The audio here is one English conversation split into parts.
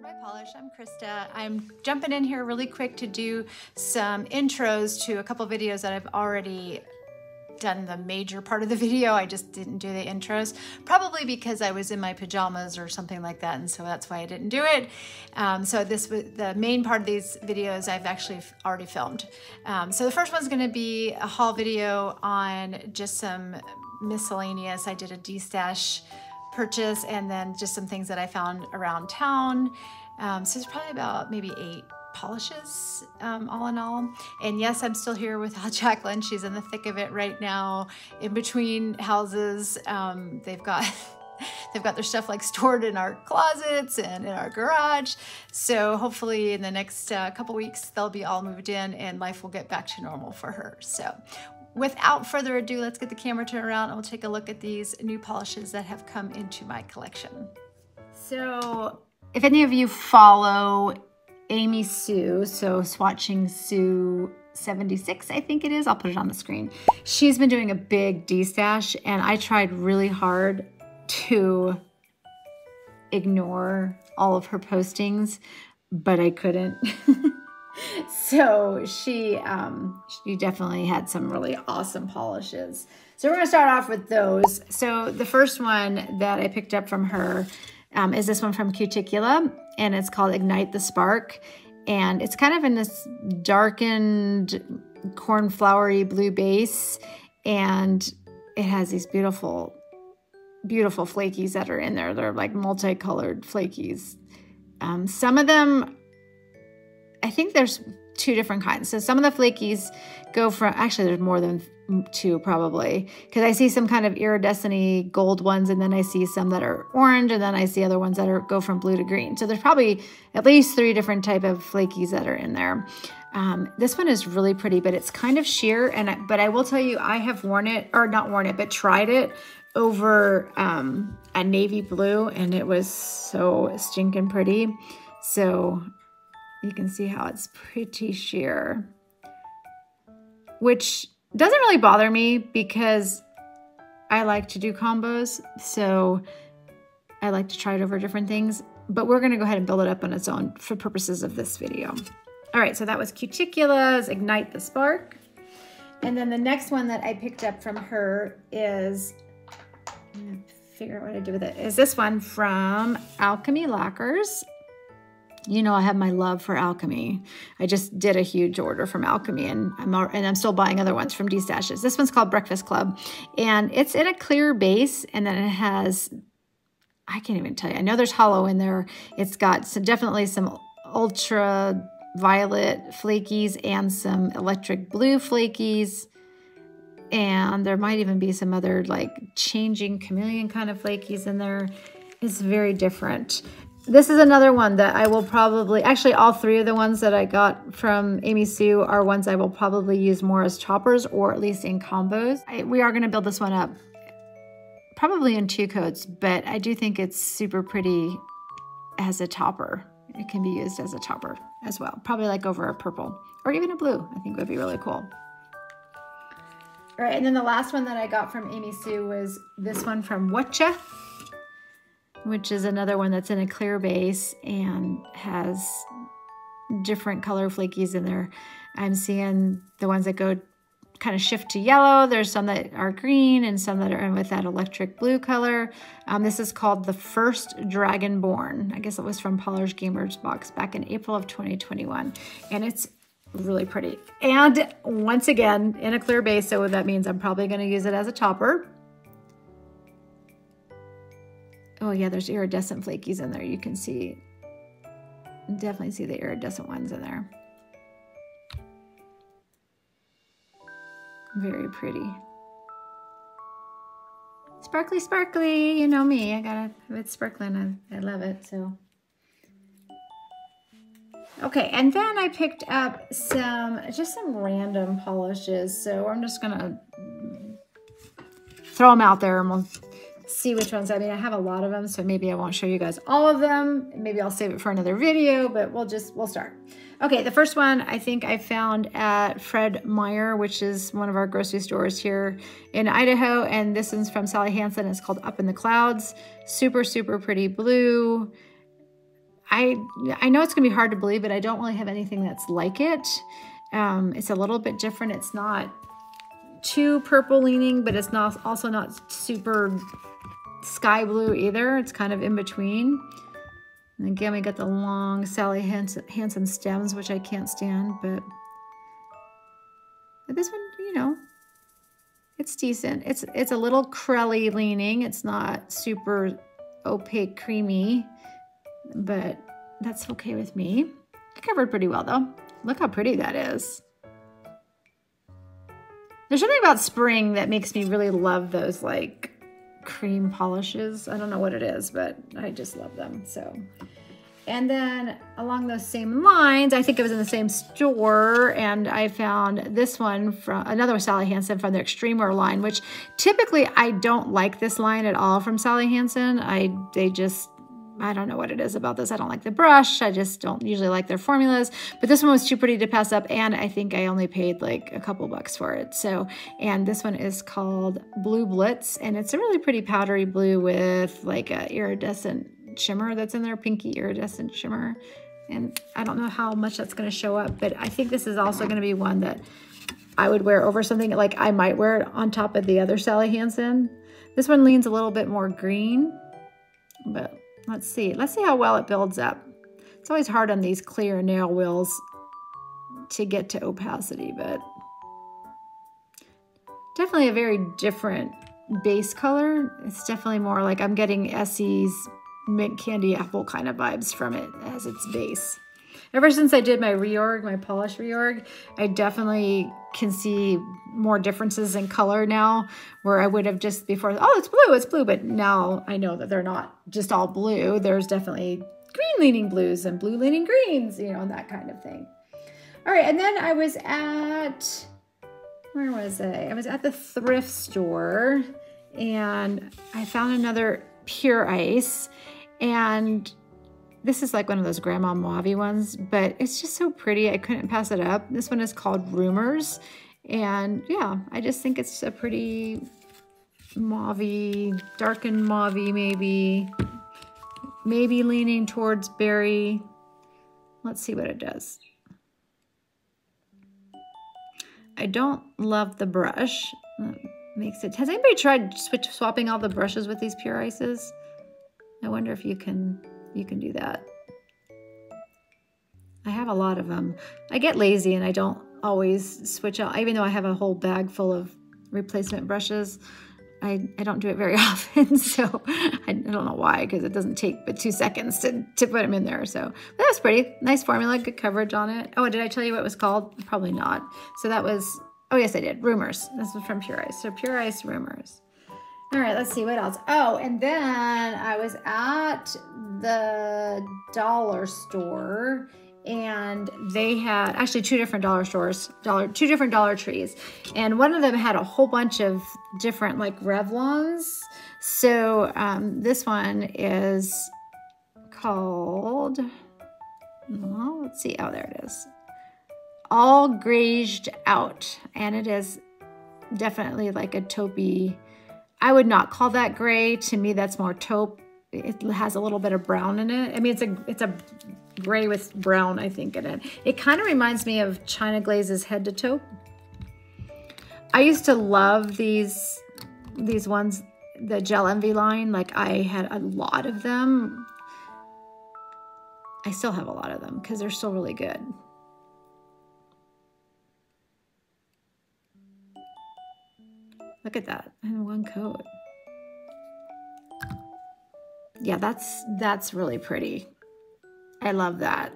My Polish. I'm Krista. I'm jumping in here really quick to do some intros to a couple videos that I've already done the major part of the video. I just didn't do the intros, probably because I was in my pajamas or something like that, and so that's why I didn't do it. So the main part of these videos I've actually already filmed. So the first one's going to be a haul video on just some miscellaneous. I did a D-stash purchase and then just some things that I found around town. So it's probably about maybe 8 polishes all in all. And yes, I'm still here without Jacqueline. She's in the thick of it right now in between houses. They've got their stuff like stored in our closets and in our garage. So hopefully in the next couple weeks, they'll be all moved in and life will get back to normal for her. So without further ado, let's get the camera turned around and we'll take a look at these new polishes that have come into my collection. So if any of you follow Amy Sue, so Swatching Sue 76, I think it is, I'll put it on the screen. She's been doing a big D-stash and I tried really hard to ignore all of her postings, but I couldn't. So she definitely had some really awesome polishes. So we're gonna start off with those. So the first one that I picked up from her is this one from Cuticula, and it's called Ignite the Spark. And it's kind of in this darkened cornflowery blue base, and it has these beautiful, beautiful flakies that are in there. They're like multicolored flakies. Some of them, I think there's 2 different kinds. So some of the flakies go from, actually there's more than 2 probably, because I see some kind of iridescent-y gold ones, and then I see some that are orange, and then I see other ones that go from blue to green. So there's probably at least 3 different type of flakies that are in there. This one is really pretty, but it's kind of sheer. But I will tell you, I have worn it, or not worn it, but tried it over a navy blue, and it was so stinking pretty. So you can see how it's pretty sheer, which doesn't really bother me because I like to do combos. So I like to try it over different things, but we're going to go ahead and build it up on its own for purposes of this video. All right, so that was Cuticula's Ignite the Spark. And then the next one that I picked up from her is, I'm going to figure out what to do with it, is this one from Alchemy Lacquers. You know, I have my love for Alchemy. I just did a huge order from Alchemy, and I'm still buying other ones from D-stashes. This one's called Breakfast Club, and it's in a clear base, and then it has, I can't even tell you. I know there's hollow in there. It's got definitely some ultraviolet flakies and some electric blue flakies, and there might even be some other like changing chameleon kind of flakies in there. It's very different. This is another one that I will probably, actually all 3 of the ones that I got from Amy Sue are ones I will probably use more as toppers or at least in combos. We are going to build this one up probably in 2 coats, but I do think it's super pretty as a topper. It can be used as a topper as well, probably like over a purple or even a blue. I think would be really cool. All right, and then the last one that I got from Amy Sue was this one from Watcha, which is another one that's in a clear base and has different color flakies in there. I'm seeing the ones that go kind of shift to yellow. There's some that are green and some that are in with that electric blue color. This is called the First Dragonborn. I guess it was from Polished Gamer's box back in April of 2021. And it's really pretty. And once again, in a clear base, so that means I'm probably going to use it as a topper. Oh yeah, there's iridescent flakies in there. You can see, definitely see the iridescent ones in there. Very pretty. Sparkly, sparkly, you know me. I gotta have it sparkling. I love it, so. Okay, and then I picked up just some random polishes. So I'm just gonna throw them out there and we'll see which ones. I mean, I have a lot of them, so maybe I won't show you guys all of them. Maybe I'll save it for another video, but we'll start. Okay, the first one I think I found at Fred Meyer, which is one of our grocery stores here in Idaho, and this one's from Sally Hansen. It's called Up in the Clouds. Super, super pretty blue. I know it's gonna be hard to believe, but I don't really have anything that's like it. It's a little bit different. It's not too purple leaning, but it's not also not super sky blue either. It's kind of in between. And again, we got the long Sally Hansen stems, which I can't stand, but this one, you know, it's decent. It's a little crelly leaning. It's not super opaque creamy, but that's okay with me. It covered pretty well though. Look how pretty that is. There's something about spring that makes me really love those like cream polishes. I don't know what it is, but I just love them. So, and then along those same lines, I think it was in the same store, and I found this one from another Sally Hansen from their Extreme Wear line, which typically I don't like this line at all from Sally Hansen. I don't know what it is about this. I don't like the brush. I just don't usually like their formulas, but this one was too pretty to pass up. And I think I only paid like a couple bucks for it. So, and this one is called Blue Blitz, and it's a really pretty powdery blue with like a iridescent shimmer that's in there, pinky iridescent shimmer. And I don't know how much that's going to show up, but I think this is also going to be one that I would wear over something. Like I might wear it on top of the other Sally Hansen. This one leans a little bit more green, but let's see how well it builds up. It's always hard on these clear nail wheels to get to opacity, but definitely a very different base color. It's definitely more like I'm getting Essie's mint candy apple kind of vibes from it as its base. Ever since I did my reorg, my polish reorg, I definitely can see more differences in color now, where I would have just before, oh, it's blue, but now I know that they're not just all blue. There's definitely green leaning blues and blue leaning greens, you know, that kind of thing. All right, and then I was at, where was I? I was at the thrift store, and I found another Pure Ice, and this is like one of those Grandma Mauve ones, but it's just so pretty. I couldn't pass it up. This one is called Rumors. And yeah, I just think it's a pretty mauve, darkened mauve maybe leaning towards berry. Let's see what it does. I don't love the brush. That makes it, has anybody tried swapping all the brushes with these Pure Ices? I wonder if you can do that. I have a lot of them. I get lazy and I don't always switch out, even though I have a whole bag full of replacement brushes. I don't do it very often, so I don't know why, because it doesn't take but 2 seconds to put them in there. So but that was pretty. Nice formula, good coverage on it. Oh, did I tell you what it was called? Probably not. So that was, oh yes I did, Rumors. This was from Pure Ice. So Pure Ice Rumors. All right, let's see what else. Oh, and then I was at the dollar store, and they had actually two different dollar stores, two different Dollar Trees, and one of them had a whole bunch of different like Revlons. So this one is called, well, let's see, oh, there it is, All Greiged Out, and it is definitely like a taupey. I would not call that gray. To me, that's more taupe. It has a little bit of brown in it. I mean, it's a gray with brown, I think, in it. It kind of reminds me of China Glaze's Head to Taupe. I used to love these ones, the Gel Envy line. Like, I had a lot of them. I still have a lot of them because they're still really good. Look at that in one coat. Yeah, that's really pretty. I love that.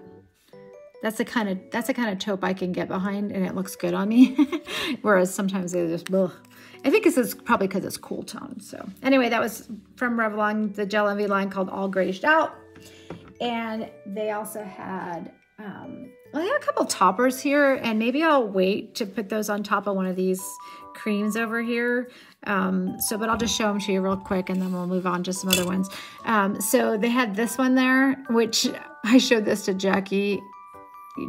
That's the kind of taupe I can get behind, and it looks good on me. Whereas sometimes they just, ugh. I think this is probably because it's cool tone. So anyway, that was from Revlon, the Gel Envy line called All Greiged Out. And they also had, well, they had a couple toppers here, and maybe I'll wait to put those on top of one of these creams over here. But I'll just show them to you real quick, and then we'll move on to some other ones. So they had this one there, which I showed this to Jackie.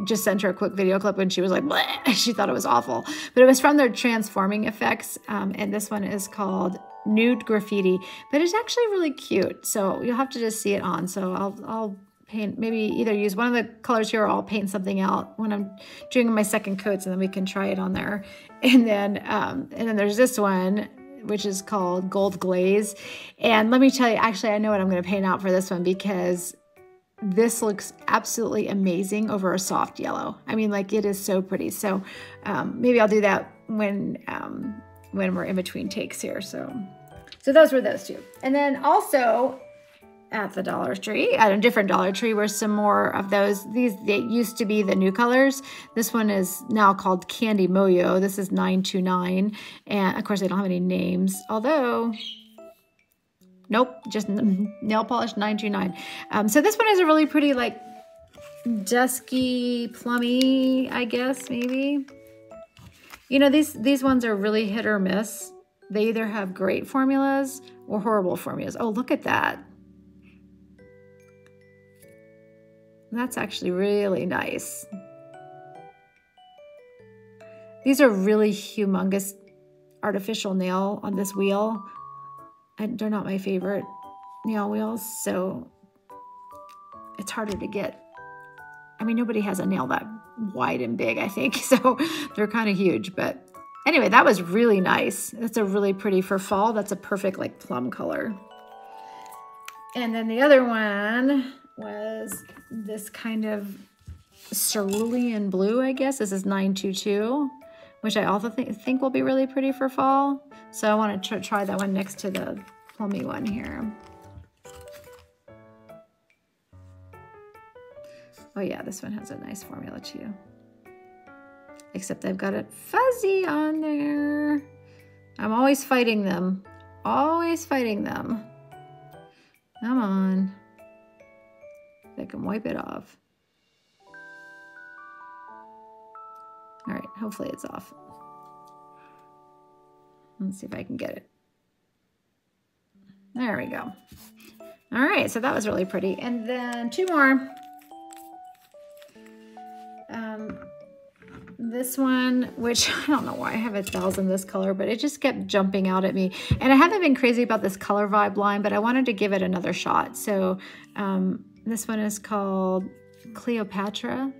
Just sent her a quick video clip when she was like, bleh, she thought it was awful. But it was from their Transforming Effects, and this one is called Nude Graffiti, but it's actually really cute. So you'll have to just see it on. So I'll paint, maybe either use one of the colors here or I'll paint something out when I'm doing my second coats, and then we can try it on there. And then there's this one, which is called Gold Glaze. And let me tell you, actually, I know what I'm going to paint out for this one, because this looks absolutely amazing over a soft yellow. I mean, like, it is so pretty. So maybe I'll do that when we're in between takes here. So those were those two. And then also at the Dollar Tree, at a different Dollar Tree, were some more of those. They used to be the new colors. This one is now called Candy Moyo. This is 929. And of course, they don't have any names, although, nope, just nail polish 929. So this one is a really pretty, like, dusky, plummy, I guess, maybe. You know, these ones are really hit or miss. They either have great formulas or horrible formulas. Oh, look at that. That's actually really nice. These are really humongous artificial nail on this wheel. And they're not my favorite nail wheels, so it's harder to get. I mean, nobody has a nail that wide and big, I think, so they're kind of huge. But anyway, that was really nice. That's a really pretty, for fall, that's a perfect, like, plum color. And then the other one was this kind of cerulean blue, I guess. This is 922, which I also think will be really pretty for fall. So I want to try that one next to the plummy one here. Oh yeah, this one has a nice formula too. Except I've got it fuzzy on there. I'm always fighting them. Always fighting them. Come on. I can wipe it off. All right, hopefully it's off. Let's see if I can get it. There we go. All right, so that was really pretty. And then two more. This one, which I don't know why I have 1,000 this color, but it just kept jumping out at me. And I haven't been crazy about this color vibe line, but I wanted to give it another shot. So this one is called Cleopatra.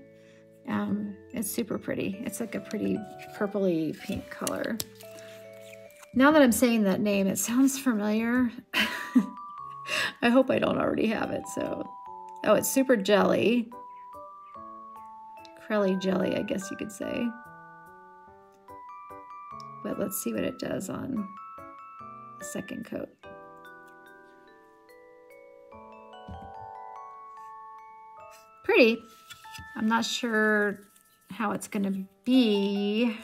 It's super pretty. It's like a pretty purpley pink color. Now that I'm saying that name, it sounds familiar. I hope I don't already have it. So, oh, it's super jelly. Crelly jelly, I guess you could say. But let's see what it does on the second coat. Pretty. I'm not sure how it's going to be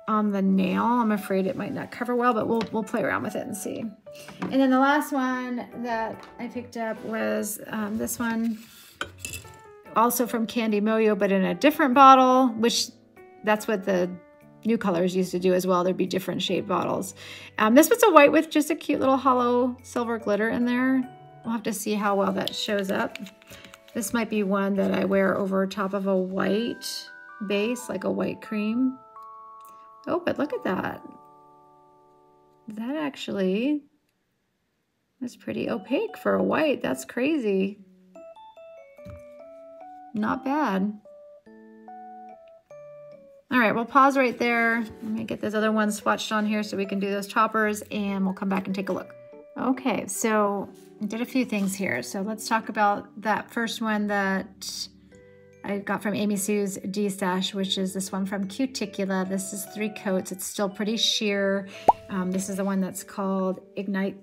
on the nail. I'm afraid it might not cover well, but we'll play around with it and see. And then the last one that I picked up was this one, also from Candy Moyo, but in a different bottle, which that's what the new colors used to do as well. There'd be different shaped bottles. This was a white with just a cute little hollow silver glitter in there. We'll have to see how well that shows up. This might be one that I wear over top of a white base, like a white cream. Oh, but look at that. That actually is pretty opaque for a white. That's crazy. Not bad. All right, we'll pause right there. Let me get those other ones swatched on here so we can do those choppers, and we'll come back and take a look. Okay, so I did a few things here. So let's talk about that first one that I got from Amy Sue's D-Stash, which is this one from Cuticula. This is 3 coats. It's still pretty sheer. This is the one that's called Ignite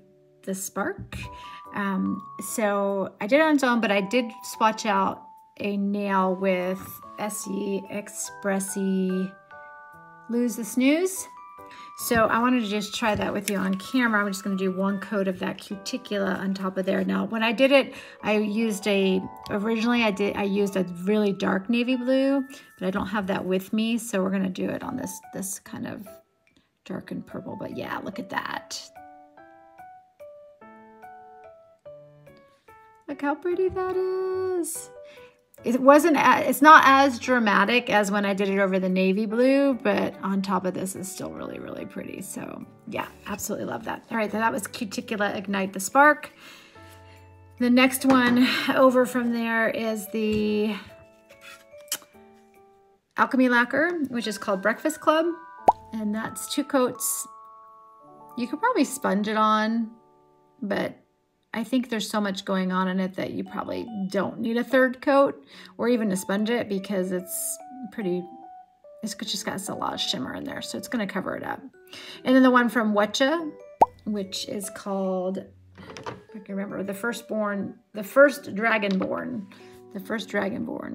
the Spark. So I did it on its own, but I did swatch out a nail with SE Expressi Lose the Snooze. So I wanted to just try that with you on camera. I'm just going to do 1 coat of that Cuticula on top of there. Now, when I did it, I used originally I used a really dark navy blue, but I don't have that with me. So we're going to do it on this kind of darkened purple. But yeah, look at that. Look how pretty that is. It's not as dramatic as when I did it over the navy blue, but on top of this is still really, really pretty. So yeah, absolutely love that. All right, so that was Cuticula Ignite the Spark. The next one over from there is the Alchemy Lacquer, which is called Breakfast Club. And that's 2 coats. You could probably sponge it on, but I think there's so much going on in it that you probably don't need a 3rd coat or even to sponge it, because it's just got a lot of shimmer in there, so it's going to cover it up. And then the one from Watcha, which is called, I can remember, the first Dragonborn,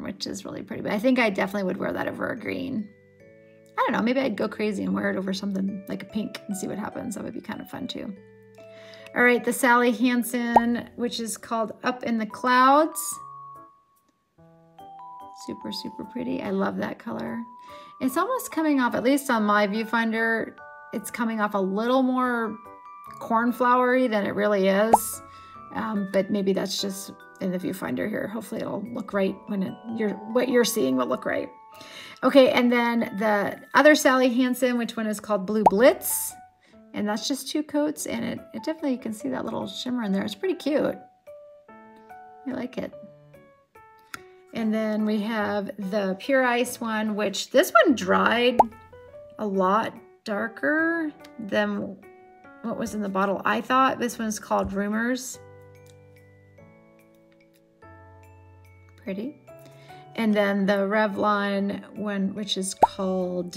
which is really pretty. But I think I definitely would wear that over a green. I don't know, maybe I'd go crazy and wear it over something like a pink and see what happens. That would be kind of fun too. All right, the Sally Hansen, which is called Up in the Clouds. Super, super pretty. I love that color. It's almost coming off, at least on my viewfinder, it's coming off a little more cornflowery than it really is. But maybe that's just in the viewfinder here. Hopefully it'll look right when what you're seeing will look right. Okay, and then the other Sally Hansen, which one is called Blue Blitz. And that's just 2 coats, and it definitely, you can see that little shimmer in there. It's pretty cute. I like it. And then we have the Pure Ice one, which this one dried a lot darker than what was in the bottle. I thought this one's called Rumors. Pretty. And then the Revlon one, which is called,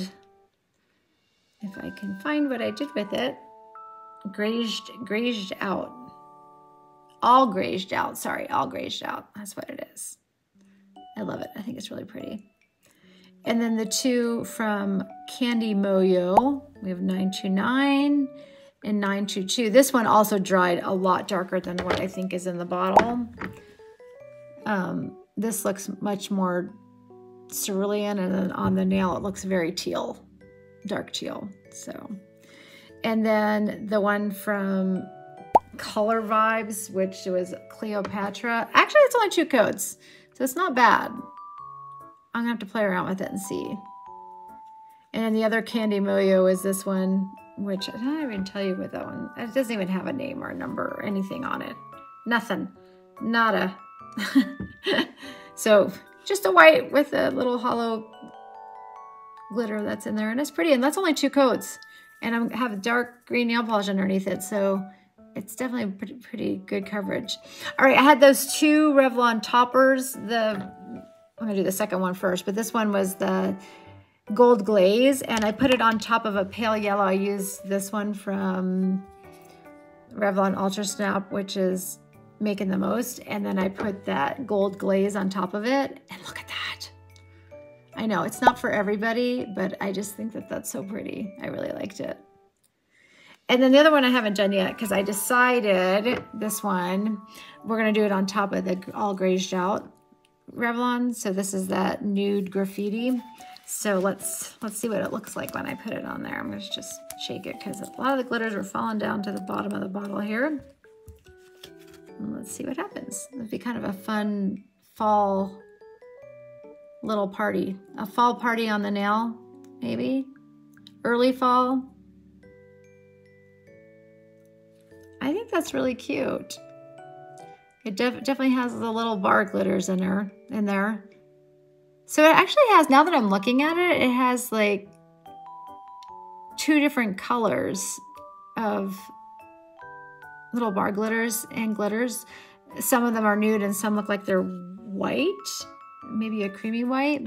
if I can find what I did with it, Greiged Out. All Greiged Out, sorry, All Greiged Out. That's what it is. I love it. I think it's really pretty. And then the 2 from Candy Moyo, we have 929 and 922. This one also dried a lot darker than what I think is in the bottle. This looks much more cerulean, and then on the nail it looks very teal, dark teal. So, and then the one from Color Vibes, which was Cleopatra. Actually, it's only 2 coats, so it's not bad. I'm gonna have to play around with it and see. And then the other Candy Moyo is this one, which I don't even tell you what that one, it doesn't even have a name or a number or anything on it. Nothing, nada. So just a white with a little hollow glitter that's in there, and it's pretty, and that's only 2 coats, and I have a dark green nail polish underneath it, so it's definitely pretty good coverage. All right, I had those 2 Revlon toppers. I'm gonna do the second one first, but this one was the Gold Glaze, and I put it on top of a pale yellow. I used this one from Revlon Ultra Snap, which is making the most, and then I put that Gold Glaze on top of it, and look at that. I know it's not for everybody, but I just think that that's so pretty. I really liked it. And then the other one I haven't done yet, because I decided this one, we're gonna do it on top of the All Greiged Out Revlon. So this is that Nude Graffiti. So let's see what it looks like when I put it on there. I'm gonna just shake it, because a lot of the glitters are falling down to the bottom of the bottle here. And let's see what happens. It'll be kind of a fun fall little party. A fall party on the nail, maybe. Early fall. I think that's really cute. It definitely has the little bar glitters in there. So it actually has, now that I'm looking at it, it has like 2 different colors of little bar glitters and glitters. Some of them are nude and some look like they're white, maybe a creamy white.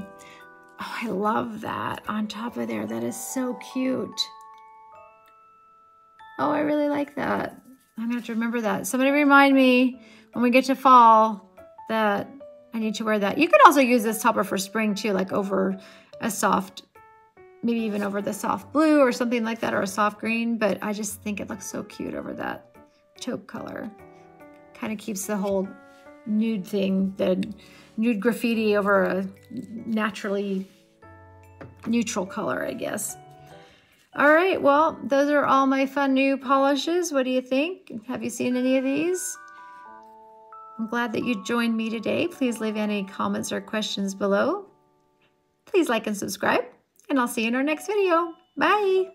Oh, I love that on top of there. That is so cute. Oh, I really like that. I'm gonna have to remember that. Somebody remind me when we get to fall that I need to wear that. You could also use this topper for spring too, like over a soft, maybe even over the soft blue or something like that, or a soft green, but I just think it looks so cute over that taupe color. Kind of keeps the whole nude thing, the nude graffiti over a naturally neutral color, I guess. All right, well, those are all my fun new polishes. What do you think? Have you seen any of these? I'm glad that you joined me today. Please leave any comments or questions below. Please like and subscribe, and I'll see you in our next video. Bye.